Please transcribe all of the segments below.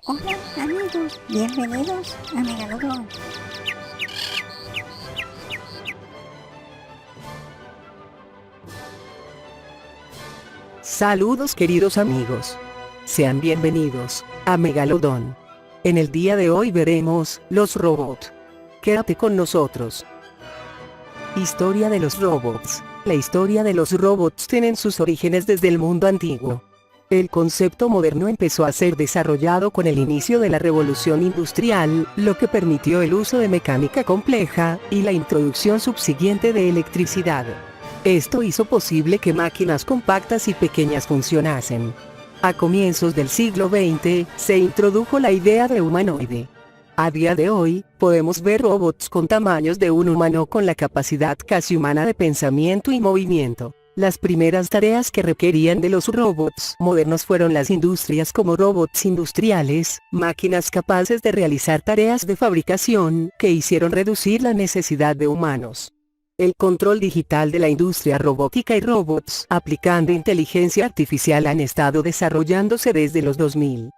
Hola amigos, bienvenidos a Megalodon. Saludos queridos amigos. Sean bienvenidos a Megalodon. En el día de hoy veremos los robots. Quédate con nosotros. Historia de los robots. La historia de los robots tiene sus orígenes desde el mundo antiguo. El concepto moderno empezó a ser desarrollado con el inicio de la revolución industrial, lo que permitió el uso de mecánica compleja, y la introducción subsiguiente de electricidad. Esto hizo posible que máquinas compactas y pequeñas funcionasen. A comienzos del siglo XX, se introdujo la idea de humanoide. A día de hoy, podemos ver robots con tamaños de un humano con la capacidad casi humana de pensamiento y movimiento. Las primeras tareas que requerían de los robots modernos fueron las industrias como robots industriales, máquinas capaces de realizar tareas de fabricación, que hicieron reducir la necesidad de humanos. El control digital de la industria robótica y robots aplicando inteligencia artificial han estado desarrollándose desde los 2000.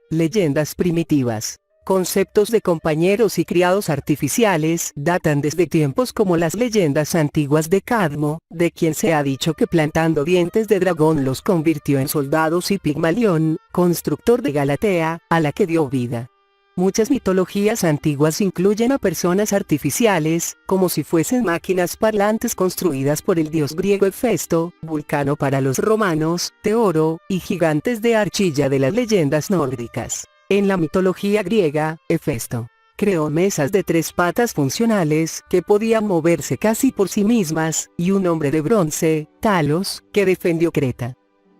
Leyendas primitivas. Conceptos de compañeros y criados artificiales datan desde tiempos como las leyendas antiguas de Cadmo, de quien se ha dicho que plantando dientes de dragón los convirtió en soldados, y Pigmalión, constructor de Galatea, a la que dio vida. Muchas mitologías antiguas incluyen a personas artificiales, como si fuesen máquinas parlantes construidas por el dios griego Hefesto, Vulcano para los romanos, Teoro, y gigantes de arcilla de las leyendas nórdicas. En la mitología griega, Hefesto creó mesas de 3 patas funcionales, que podían moverse casi por sí mismas, y un hombre de bronce, Talos, que defendió Creta.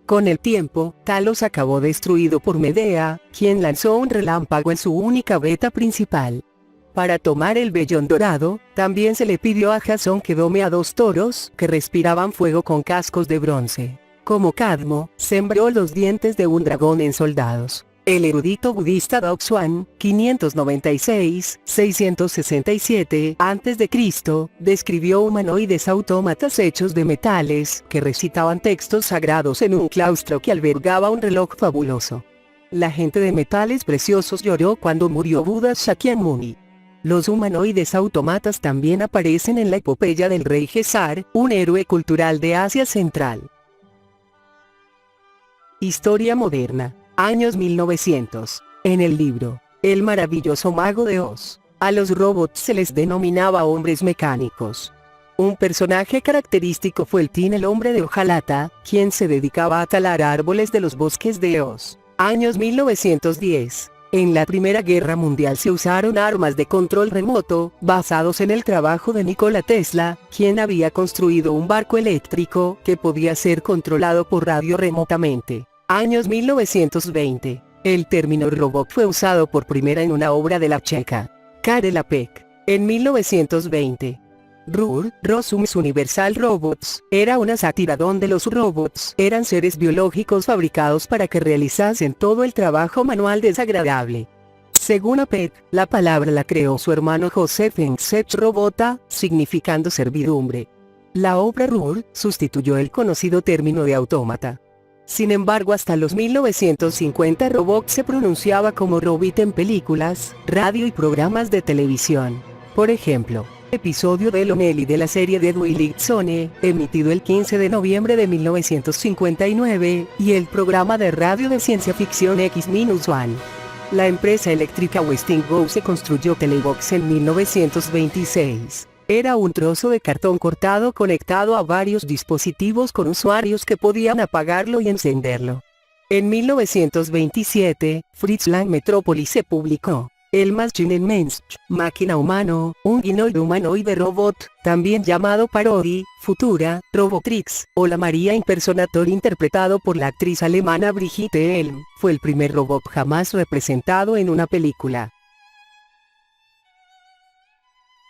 Con el tiempo, Talos acabó destruido por Medea, quien lanzó un relámpago en su única beta principal. Para tomar el vellón dorado, también se le pidió a Jasón que dome a 2 toros, que respiraban fuego con cascos de bronce. Como Cadmo, sembró los dientes de un dragón en soldados. El erudito budista Dao Xuan, 596-667 a.C., describió humanoides autómatas hechos de metales, que recitaban textos sagrados en un claustro que albergaba un reloj fabuloso. La gente de metales preciosos lloró cuando murió Buda Shakyamuni. Los humanoides autómatas también aparecen en la epopeya del rey Gesar, un héroe cultural de Asia Central. Historia moderna. Años 1900. En el libro El maravilloso mago de Oz, a los robots se les denominaba hombres mecánicos. Un personaje característico fue el Tin, el hombre de hojalata, quien se dedicaba a talar árboles de los bosques de Oz. Años 1910. En la Primera Guerra Mundial se usaron armas de control remoto, basados en el trabajo de Nikola Tesla, quien había construido un barco eléctrico que podía ser controlado por radio remotamente. Años 1920. El término robot fue usado por primera en una obra de la checa Karel Apek. En 1920. Rosumes Universal Robots era una sátira donde los robots eran seres biológicos fabricados para que realizasen todo el trabajo manual desagradable. Según Apek, la palabra la creó su hermano Joseph Ensech Robota, significando servidumbre. La obra RUR sustituyó el conocido término de autómata. Sin embargo, hasta los 1950 robot se pronunciaba como robot en películas, radio y programas de televisión. Por ejemplo, episodio de Lonely de la serie de Twilight Zone, emitido el 15 de noviembre de 1959, y el programa de radio de ciencia ficción X-1. La empresa eléctrica Westinghouse construyó Telebox en 1926. Era un trozo de cartón cortado conectado a varios dispositivos con usuarios que podían apagarlo y encenderlo. En 1927, Fritz Lang Metropolis se publicó el Maschinenmensch, máquina humano, un guinoide humanoide robot, también llamado Parody, Futura, Robotrix, o la María Impersonator, interpretado por la actriz alemana Brigitte Elm, fue el primer robot jamás representado en una película.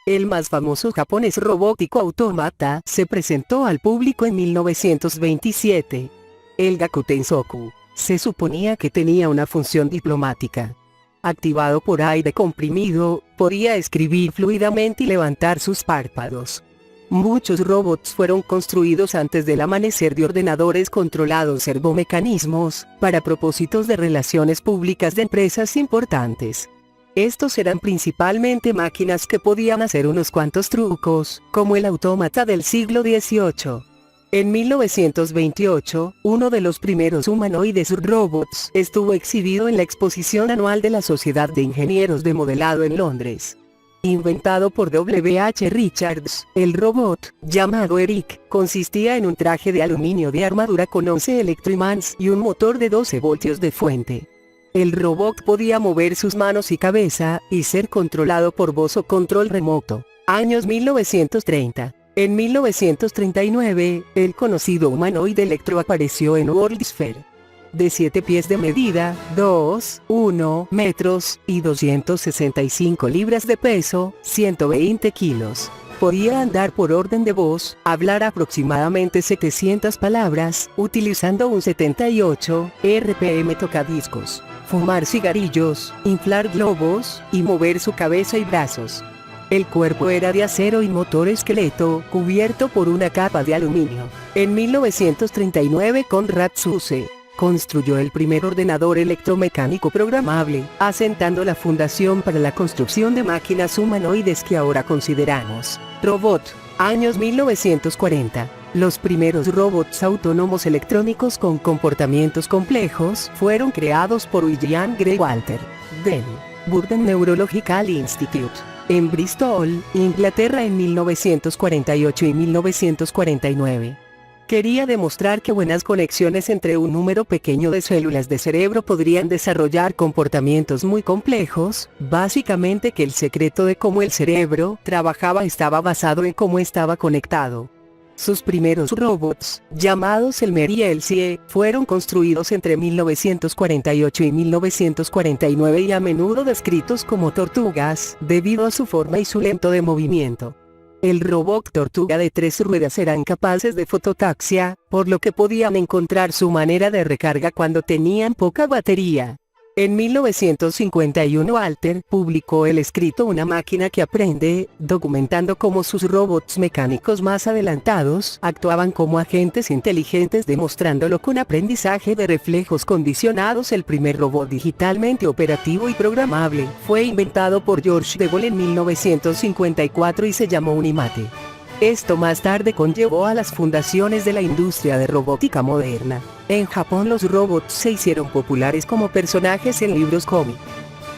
El más famoso japonés robótico autómata se presentó al público en 1927. El Gakutensoku. Se suponía que tenía una función diplomática. Activado por aire comprimido, podía escribir fluidamente y levantar sus párpados. Muchos robots fueron construidos antes del amanecer de ordenadores controlados servomecanismos, para propósitos de relaciones públicas de empresas importantes. Estos eran principalmente máquinas que podían hacer unos cuantos trucos, como el autómata del siglo XVIII. En 1928, uno de los primeros humanoides robots estuvo exhibido en la exposición anual de la Sociedad de Ingenieros de Modelado en Londres. Inventado por W. H. Richards, el robot, llamado Eric, consistía en un traje de aluminio de armadura con 11 electroimants y un motor de 12 voltios de fuente. El robot podía mover sus manos y cabeza, y ser controlado por voz o control remoto. Años 1930. En 1939, el conocido humanoide Electro apareció en World's Fair. De 7 pies de medida, 1 metros, y 265 libras de peso, 120 kilos. Podía andar por orden de voz, hablar aproximadamente 700 palabras, utilizando un 78 RPM tocadiscos, fumar cigarrillos, inflar globos, y mover su cabeza y brazos. El cuerpo era de acero y motor esqueleto, cubierto por una capa de aluminio. En 1939 Konrad Zuse construyó el primer ordenador electromecánico programable, asentando la fundación para la construcción de máquinas humanoides que ahora consideramos robot. Años 1940. Los primeros robots autónomos electrónicos con comportamientos complejos fueron creados por William Grey Walter del Burden Neurological Institute en Bristol, Inglaterra en 1948 y 1949. Quería demostrar que buenas conexiones entre un número pequeño de células de cerebro podrían desarrollar comportamientos muy complejos, básicamente que el secreto de cómo el cerebro trabajaba estaba basado en cómo estaba conectado. Sus primeros robots, llamados Elmer y Elsie, fueron construidos entre 1948 y 1949 y a menudo descritos como tortugas, debido a su forma y su lento de movimiento. El robot tortuga de 3 ruedas eran capaces de fototaxia, por lo que podían encontrar su manera de recarga cuando tenían poca batería. En 1951 Walter publicó el escrito Una máquina que aprende, documentando cómo sus robots mecánicos más adelantados actuaban como agentes inteligentes, demostrándolo con aprendizaje de reflejos condicionados. El primer robot digitalmente operativo y programable fue inventado por George de Gaulle en 1954 y se llamó Unimate. Esto más tarde conllevó a las fundaciones de la industria de robótica moderna. En Japón los robots se hicieron populares como personajes en libros cómic.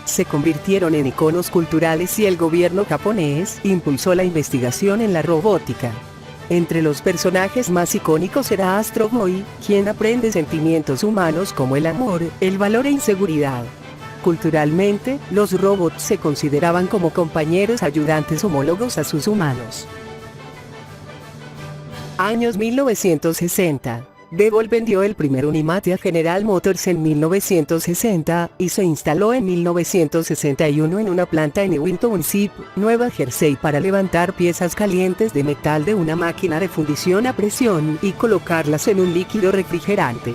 Se convirtieron en iconos culturales y el gobierno japonés impulsó la investigación en la robótica. Entre los personajes más icónicos era Astro Boy, quien aprende sentimientos humanos como el amor, el valor e inseguridad. Culturalmente, los robots se consideraban como compañeros ayudantes homólogos a sus humanos. Años 1960. DeWalt vendió el primer Unimate a General Motors en 1960, y se instaló en 1961 en una planta en New Township, Nueva Jersey para levantar piezas calientes de metal de una máquina de fundición a presión y colocarlas en un líquido refrigerante.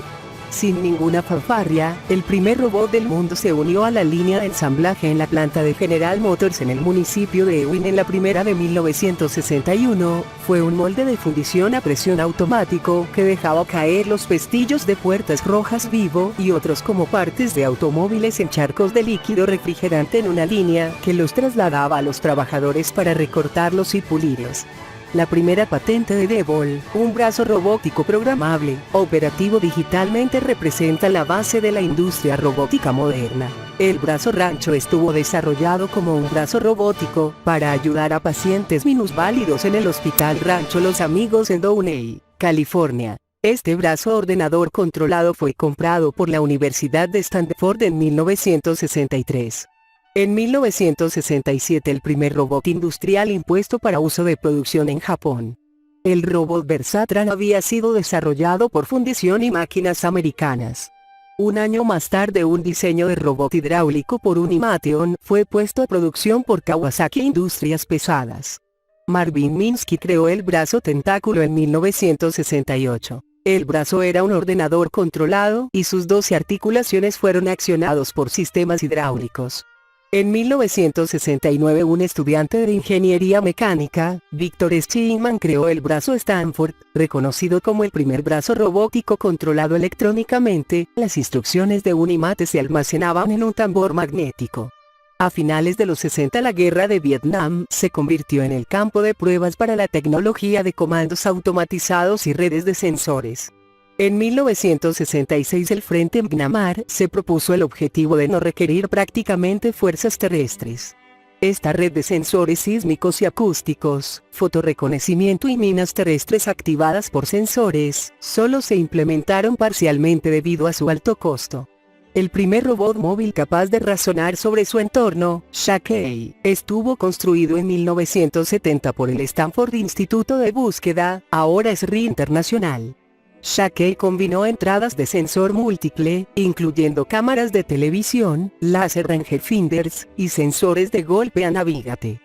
Sin ninguna fanfarria, el primer robot del mundo se unió a la línea de ensamblaje en la planta de General Motors en el municipio de Ewing en la primera de 1961. Fue un molde de fundición a presión automático que dejaba caer los pestillos de puertas rojas vivo y otros como partes de automóviles en charcos de líquido refrigerante en una línea que los trasladaba a los trabajadores para recortarlos y pulirlos. La primera patente de DeWalt, un brazo robótico programable, operativo digitalmente, representa la base de la industria robótica moderna. El brazo Rancho estuvo desarrollado como un brazo robótico para ayudar a pacientes minusválidos en el Hospital Rancho Los Amigos en Downey, California. Este brazo ordenador controlado fue comprado por la Universidad de Stanford en 1963. En 1967 el primer robot industrial impuesto para uso de producción en Japón. El robot Versatran había sido desarrollado por Fundición y Máquinas Americanas. Un año más tarde un diseño de robot hidráulico por Unimateon fue puesto a producción por Kawasaki Industrias Pesadas. Marvin Minsky creó el brazo tentáculo en 1968. El brazo era un ordenador controlado y sus 12 articulaciones fueron accionados por sistemas hidráulicos. En 1969 un estudiante de ingeniería mecánica, Victor Schindman creó el brazo Stanford, reconocido como el primer brazo robótico controlado electrónicamente. Las instrucciones de un imante se almacenaban en un tambor magnético. A finales de los 60 la guerra de Vietnam se convirtió en el campo de pruebas para la tecnología de comandos automatizados y redes de sensores. En 1966 el Frente Myanmar se propuso el objetivo de no requerir prácticamente fuerzas terrestres. Esta red de sensores sísmicos y acústicos, fotorreconocimiento y minas terrestres activadas por sensores, solo se implementaron parcialmente debido a su alto costo. El primer robot móvil capaz de razonar sobre su entorno, Shakey, estuvo construido en 1970 por el Stanford Instituto de Búsqueda, ahora SRI Internacional. Shakey combinó entradas de sensor múltiple, incluyendo cámaras de televisión, láser rangefinders, y sensores de golpe a navegate.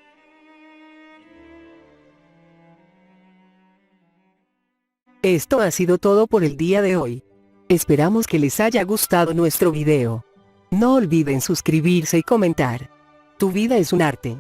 Esto ha sido todo por el día de hoy. Esperamos que les haya gustado nuestro video. No olviden suscribirse y comentar. Tu vida es un arte.